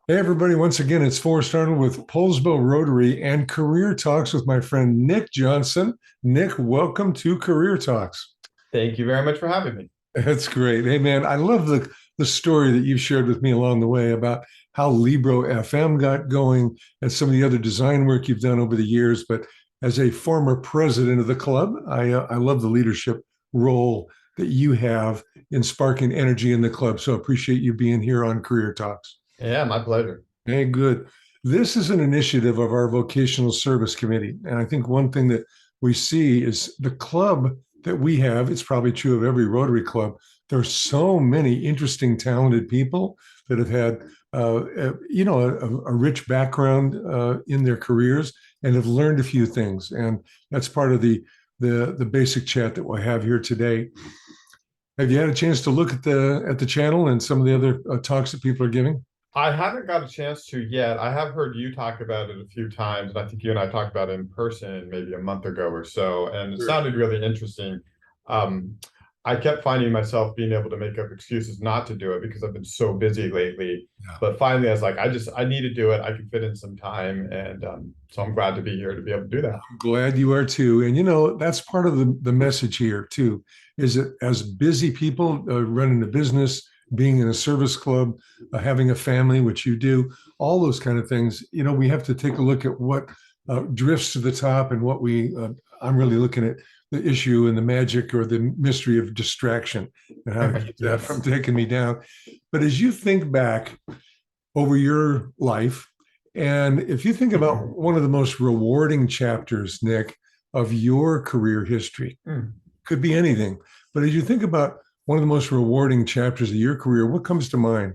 Hey, everybody. Once again, it's Forrest Arnold with Poulsbo Rotary and Career Talks with my friend Nick Johnson. Nick, welcome to Career Talks. Thank you very much for having me. That's great. Hey, man, I love the story that you've shared with me along the way about how Libro FM got going and some of the other design work you've done over the years. But as a former president of the club, I love the leadership role that you have in sparking energy in the club. So I appreciate you being here on Career Talks. Yeah, my pleasure. Hey, good. This is an initiative of our vocational service committee. And I think one thing that we see is the club that we have, it's probably true of every Rotary club. There's so many interesting, talented people that have had, a rich background in their careers and have learned a few things. And that's part of the basic chat that we'll have here today. Have you had a chance to look at the channel and some of the other talks that people are giving? I haven't got a chance to yet. I have heard you talk about it a few times, and I think you and I talked about it in person maybe a month ago or so, and it Sure. sounded really interesting. Um, I kept finding myself being able to make up excuses not to do it because I've been so busy lately. Yeah. But finally, I was like, I need to do it. I can fit in some time, and so I'm glad to be here to be able to do that. Glad you are too. And that's part of the message here too, is that as busy people running a business, being in a service club, having a family, which you do, all those kind of things, we have to take a look at what drifts to the top and I'm really looking at the issue and the magic or the mystery of distraction and how to keep that from Yes. taking me down. But as you think back over your life, and if you think about one of the most rewarding chapters, Nick, of your career history, could be anything. But as you think about one of the most rewarding chapters of your career, what comes to mind?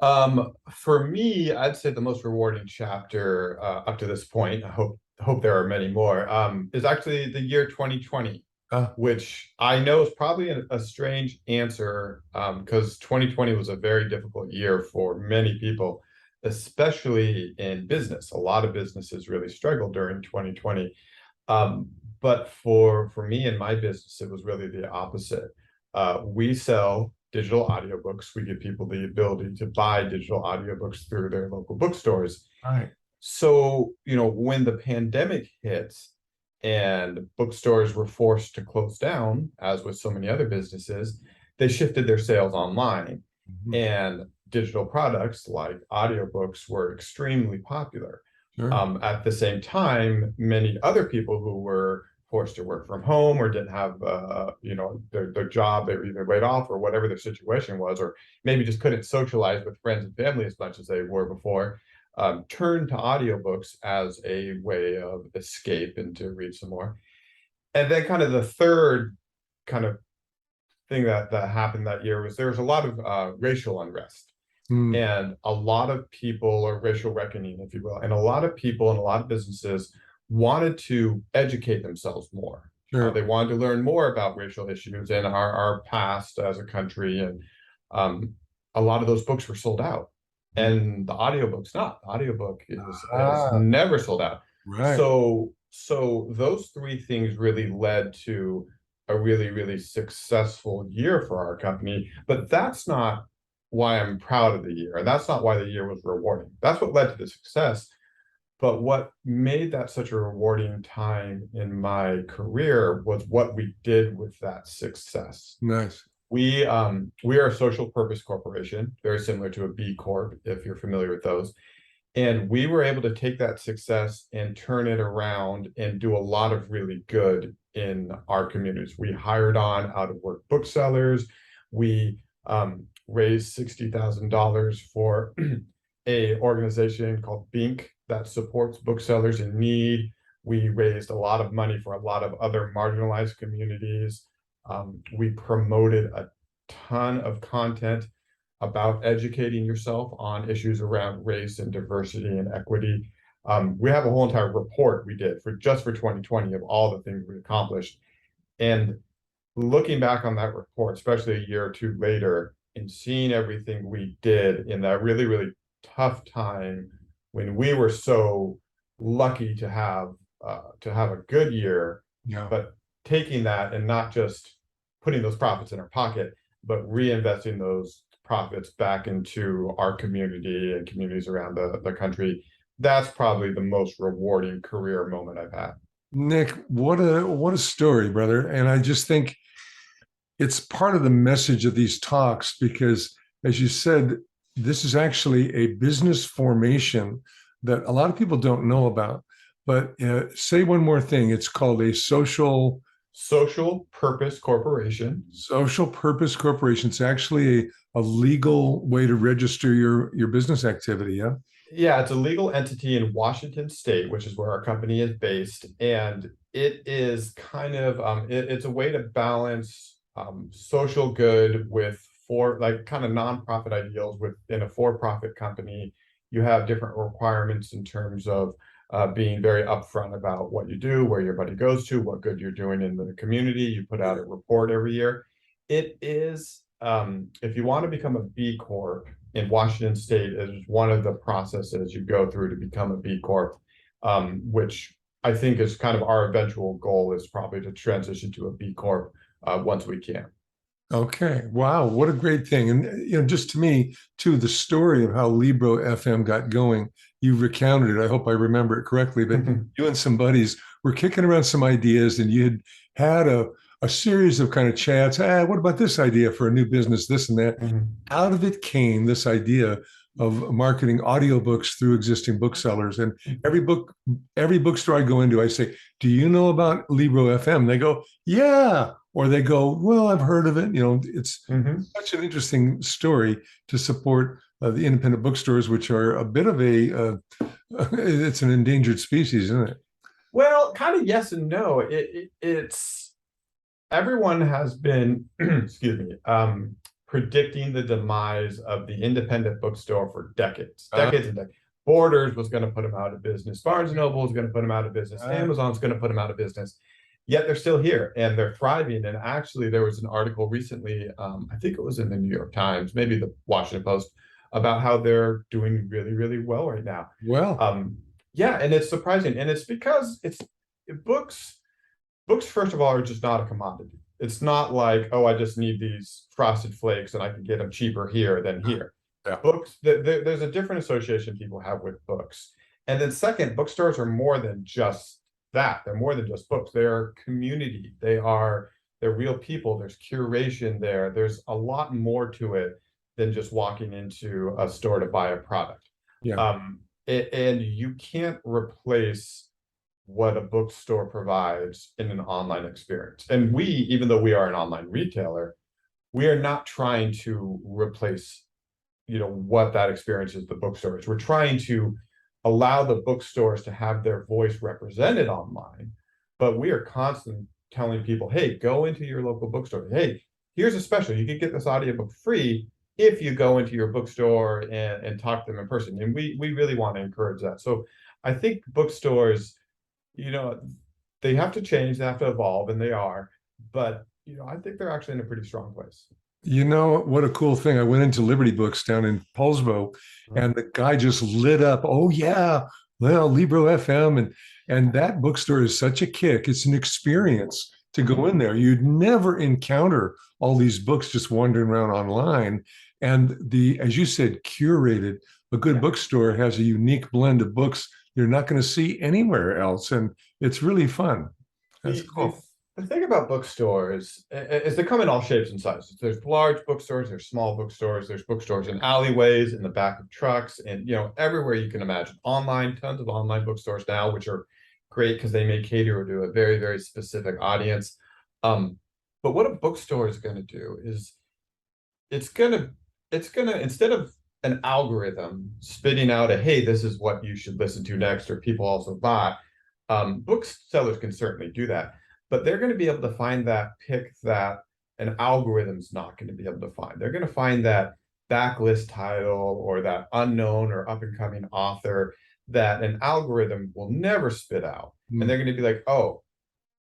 For me, I'd say the most rewarding chapter up to this point, I hope there are many more, is actually the year 2020, Uh, which I know is probably a strange answer, because 2020 was a very difficult year for many people, especially in business. A lot of businesses really struggled during 2020. Um, but for me and my business, it was really the opposite. We sell digital audiobooks. We give people the ability to buy digital audiobooks through their local bookstores. right. So, when the pandemic hit and bookstores were forced to close down, as with so many other businesses, they shifted their sales online. Mhm. And digital products like audiobooks were extremely popular. Sure. At the same time, many other people who were forced to work from home or didn't have, their job, they were either laid off or whatever their situation was, or maybe just couldn't socialize with friends and family as much as they were before, turned to audiobooks as a way of escape and to read some more. And then kind of the third kind of thing that happened that year was there was a lot of racial unrest Mm, and a lot of people, or racial reckoning, if you will, and a lot of people and a lot of businesses wanted to educate themselves more. They sure. wanted to learn more about racial issues and our past as a country. And um, a lot of those books were sold out. Mm. And the audiobook's not. The audiobook is Ah, never sold out. right. So those three things really led to a really, really successful year for our company. But that's not why I'm proud of the year. And that's not why the year was rewarding. That's what led to the success. But what made that such a rewarding time in my career was what we did with that success. Nice. We are a social purpose corporation, very similar to a B Corp, if you're familiar with those. And we were able to take that success and turn it around and do a lot of really good in our communities. We hired on out of work booksellers. We raised $60,000 for a organization called Bink that supports booksellers in need. We raised a lot of money for a lot of other marginalized communities. We promoted a ton of content about educating yourself on issues around race and diversity and equity. We have a whole entire report we did for 2020 of all the things we accomplished. And looking back on that report, especially a year or two later, and seeing everything we did in that really, really tough time when we were so lucky to have a good year, Yeah. but taking that and not just putting those profits in our pocket, but reinvesting those profits back into our community and communities around the country. That's probably the most rewarding career moment I've had. Nick, what a story, brother. And I just think it's part of the message of these talks because, as you said, this is actually a business formation that a lot of people don't know about. But say one more thing. It's called a Social Purpose Corporation. social purpose corporation. It's actually a legal way to register your business activity. Yeah. Yeah, it's a legal entity in Washington State, which is where our company is based, and it is kind of it's a way to balance social good with for like kind of nonprofit ideals within a for-profit company. You have different requirements in terms of being very upfront about what you do, where your money goes to, what good you're doing in the community. You put out a report every year. It is if you want to become a B Corp in Washington State, is one of the processes you go through to become a B Corp, which I think is kind of our eventual goal is probably to transition to a B Corp once we can. Okay. Wow. What a great thing. And, just to me, too, the story of how Libro FM got going, you recounted it. I hope I remember it correctly, but you and some buddies were kicking around some ideas and you had a series of kind of chats. What about this idea for a new business, this and that? Out of it came this idea of marketing audiobooks through existing booksellers. And every bookstore I go into, I say, do you know about Libro FM? They go, yeah. Or they go, well, I've heard of it. It's such an interesting story to support the independent bookstores, which are a bit of it's an endangered species, isn't it? Well, kind of yes and no. It's everyone has been, excuse me, predicting the demise of the independent bookstore for decades and decades. Borders was going to put them out of business. Barnes and Noble was going to put them out of business. Amazon's going to put them out of business. Yet they're still here and they're thriving. And actually, there was an article recently, I think it was in the New York Times, maybe the Washington Post, about how they're doing really, really well right now. Well, yeah, and it's surprising, and it's because it's books. Books, first of all, are just not a commodity. It's not like, oh, I just need these frosted flakes and I can get them cheaper here than here. yeah. Books, there's a different association people have with books. And then second, bookstores are more than just that. They're more than just books. They're community. They're real people. There's curation there. There's a lot more to it than just walking into a store to buy a product. Yeah. And you can't replace what a bookstore provides in an online experience. And we, even though we are an online retailer, we are not trying to replace, what that experience is the bookstores. We're trying to allow the bookstores to have their voice represented online, but we are constantly telling people, hey, go into your local bookstore. Hey, here's a special. You can get this audiobook free if you go into your bookstore and talk to them in person. And we really want to encourage that. So I think bookstores, they have to change, they have to evolve, and they are. But, I think they're actually in a pretty strong place. What a cool thing. I went into Liberty Books down in Poulsbo and the guy just lit up. Oh yeah, well, Libro FM and that bookstore is such a kick. It's an experience to go in there. You'd never encounter all these books just wandering around online. And as you said, curated. A good bookstore has a unique blend of books you're not going to see anywhere else. And it's really fun. That's cool. The thing about bookstores is they come in all shapes and sizes. There's large bookstores, there's small bookstores, there's bookstores in alleyways, in the back of trucks, and everywhere you can imagine. Online, tons of online bookstores now, which are great because they may cater to a very, very specific audience. But what a bookstore is going to do is it's gonna instead of an algorithm spitting out hey, this is what you should listen to next, or people also buy. Booksellers can certainly do that. But they're going to be able to find that pick that an algorithm's not going to be able to find. They're going to find that backlist title or that unknown or up and coming author that an algorithm will never spit out. And they're going to be like, oh,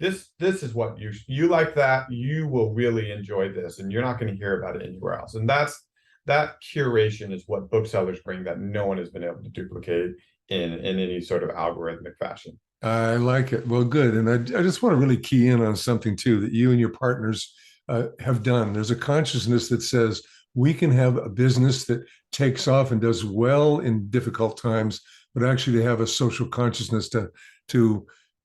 this is what you like, that you will really enjoy this, and you're not going to hear about it anywhere else. And that curation is what booksellers bring that no one has been able to duplicate in any sort of algorithmic fashion. I like it. Well, good. And I just want to really key in on something too that you and your partners have done. There's a consciousness that says we can have a business that takes off and does well in difficult times, but actually to have a social consciousness to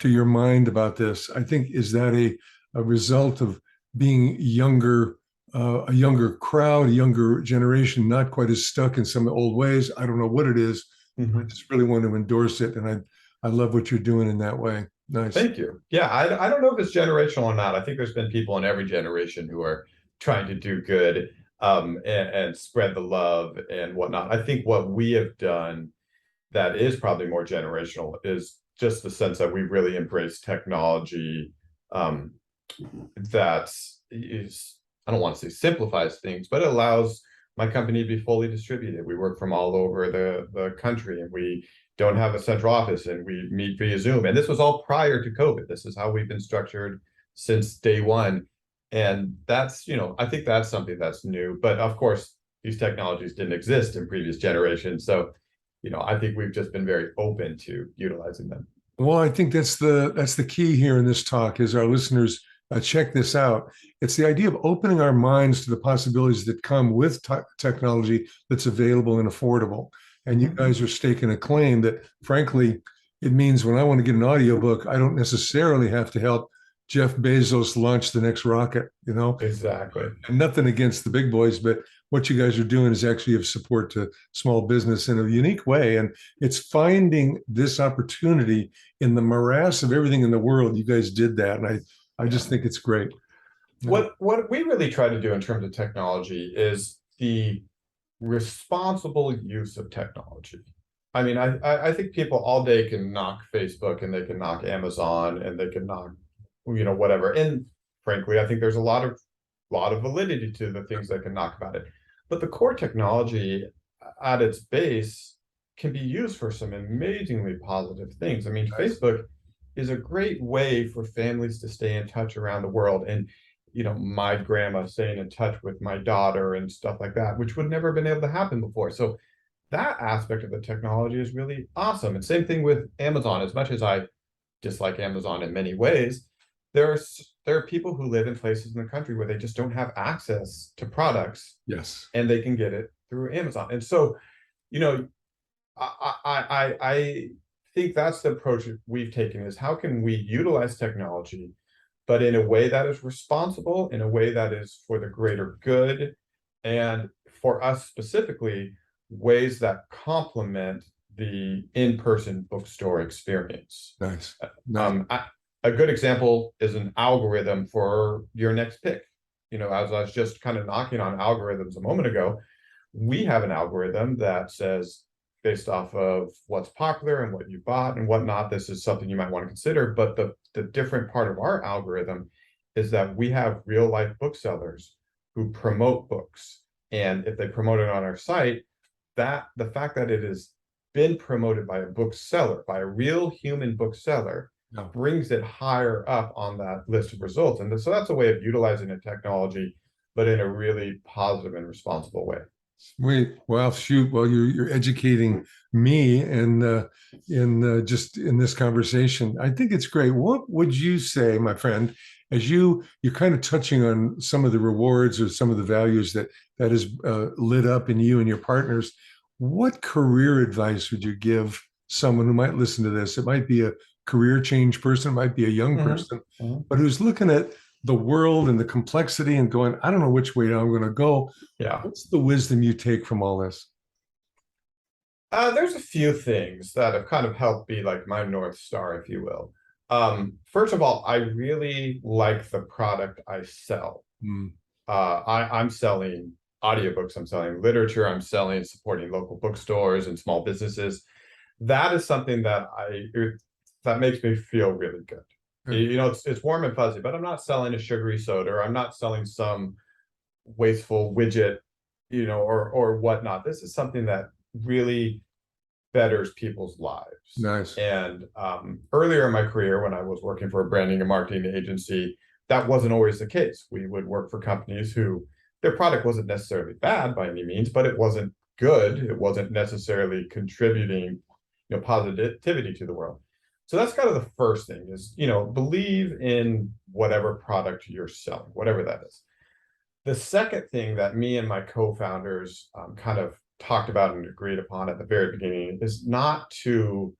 to your mind about this. I think is that a result of being younger, a younger crowd, a younger generation, not quite as stuck in some old ways. I don't know what it is. I Mhm. just really want to endorse it, and I love what you're doing in that way. Nice. Thank you. Yeah, I don't know if it's generational or not. I think there's been people in every generation who are trying to do good, and spread the love and whatnot. I think what we have done that is probably more generational is just the sense that we really embrace technology, um, that is, I don't want to say simplifies things, but it allows my company to be fully distributed. We work from all over the country, and we don't have a central office, and we meet via Zoom. And this was all prior to COVID. This is how we've been structured since day one. And that's, I think that's something that's new. But of course, these technologies didn't exist in previous generations. So, I think we've just been very open to utilizing them. Well, I think that's the key here in this talk is our listeners check this out. It's the idea of opening our minds to the possibilities that come with technology that's available and affordable. And you Mhm. guys are staking a claim that, frankly, it means when I want to get an audiobook, I don't necessarily have to help Jeff Bezos launch the next rocket, Exactly. And nothing against the big boys, but what you guys are doing is actually of support to small business in a unique way. And it's finding this opportunity in the morass of everything in the world. You guys did that. And I Yeah. just think it's great. Yeah. What we really try to do in terms of technology is the responsible use of technology. I mean, I think people all day can knock Facebook, and they can knock Amazon, and they can knock, whatever. And frankly, I think there's a lot of validity to the things that can knock about it. But the core technology at its base can be used for some amazingly positive things. I mean, Nice. Facebook is a great way for families to stay in touch around the world. And my grandma staying in touch with my daughter and stuff like that, which would never have been able to happen before. So that aspect of the technology is really awesome. And same thing with Amazon. As much as I dislike Amazon in many ways, there are people who live in places in the country where they just don't have access to products, Yes. and they can get it through Amazon. And so, you know, I think that's the approach that we've taken, is how can we utilize technology, but in a way that is responsible, in a way that is for the greater good, and for us specifically, ways that complement the in-person bookstore experience. Nice. Nice. A good example is an algorithm for your next pick. As I was just kind of knocking on algorithms a moment ago, we have an algorithm that says, based off of what's popular and what you bought and whatnot, this is something you might want to consider. But the different part of our algorithm is that we have real life booksellers who promote books. And if they promote it on our site, that the fact that it has been promoted by a bookseller, by a real human bookseller, No. brings it higher up on that list of results. And so that's a way of utilizing a technology, but in a really positive and responsible way. Wait, well, shoot. Well, you're educating me and in just in this conversation. I think it's great. What would you say, my friend, as you're kind of touching on some of the rewards or some of the values that is lit up in you and your partners? What career advice would you give someone who might listen to this? It might be a career change person, it might be a young Mhm. person, Mhm. but who's looking at the world and the complexity and going, I don't know which way I'm going to go. Yeah. What's the wisdom you take from all this? There's a few things that have kind of helped be like my North Star, if you will. First of all, I really like the product I sell. Mm, I'm selling audiobooks, I'm selling literature, I'm selling supporting local bookstores and small businesses. That is something that makes me feel really good. good. It's warm and fuzzy, but I'm not selling a sugary soda, or I'm not selling some wasteful widget, or whatnot. This is something that really betters people's lives. Nice. And earlier in my career, when I was working for a branding and marketing agency, that wasn't always the case. We would work for companies who their product wasn't necessarily bad by any means, but it wasn't good. It wasn't necessarily contributing, positivity to the world. So that's kind of the first thing is, believe in whatever product you're selling, whatever that is. The second thing that me and my co-founders kind of talked about and agreed upon at the very beginning is not to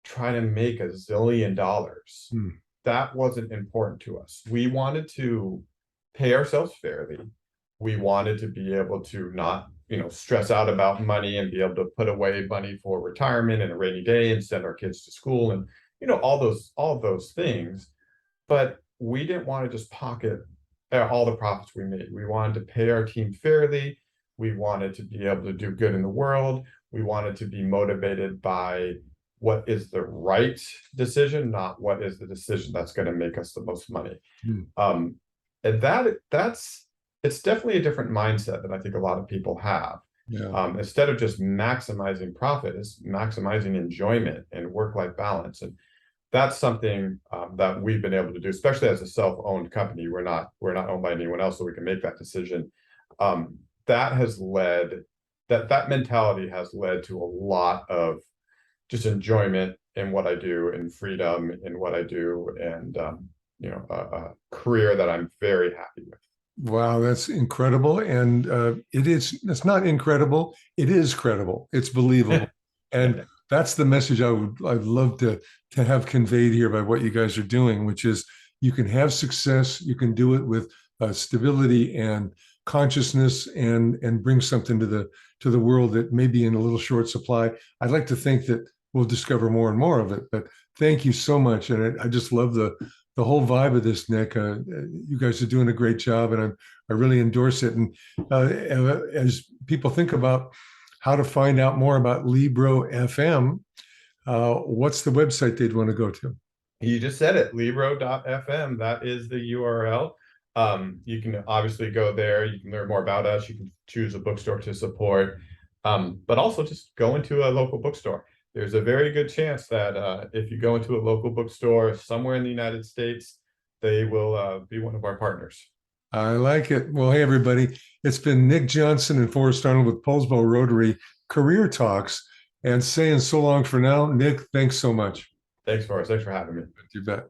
try to make $1 zillion. Hmm. That wasn't important to us. We wanted to pay ourselves fairly. We wanted to be able to not, stress out about money and be able to put away money for retirement and a rainy day and send our kids to school and, all those things. But we didn't want to just pocket all the profits we made. We wanted to pay our team fairly. We wanted to be able to do good in the world. We wanted to be motivated by what is the right decision, not what is the decision that's going to make us the most money. Hmm. And it's definitely a different mindset that I think a lot of people have. Yeah. Instead of just maximizing profit, is maximizing enjoyment and work-life balance. And that's something that we've been able to do, especially as a self-owned company. We're not owned by anyone else, so we can make that decision. That has led that mentality has led to a lot of just enjoyment in what I do and freedom in what I do, and a career that I'm very happy with. Wow, that's incredible. And it's not incredible, it is credible. It's believable. And that's the message I'd love to have conveyed here by what you guys are doing, which is you can have success, you can do it with stability and consciousness, and bring something to the world that may be in a little short supply. I'd like to think that we'll discover more and more of it. But thank you so much. And I just love the whole vibe of this, Nick. You guys are doing a great job, and I really endorse it. And as people think about how to find out more about Libro FM, what's the website they'd want to go to? You just said it, libro.fm. That is the URL. You can obviously go there. You can learn more about us. You can choose a bookstore to support, but also just go into a local bookstore. There's a very good chance that if you go into a local bookstore somewhere in the United States, they will be one of our partners. I like it. Well, hey, everybody. It's been Nick Johnson and Forrest Arnold with Poulsbo Rotary Career Talks, and saying so long for now. Nick, thanks so much. Thanks, Forrest. Thanks for having me. You bet.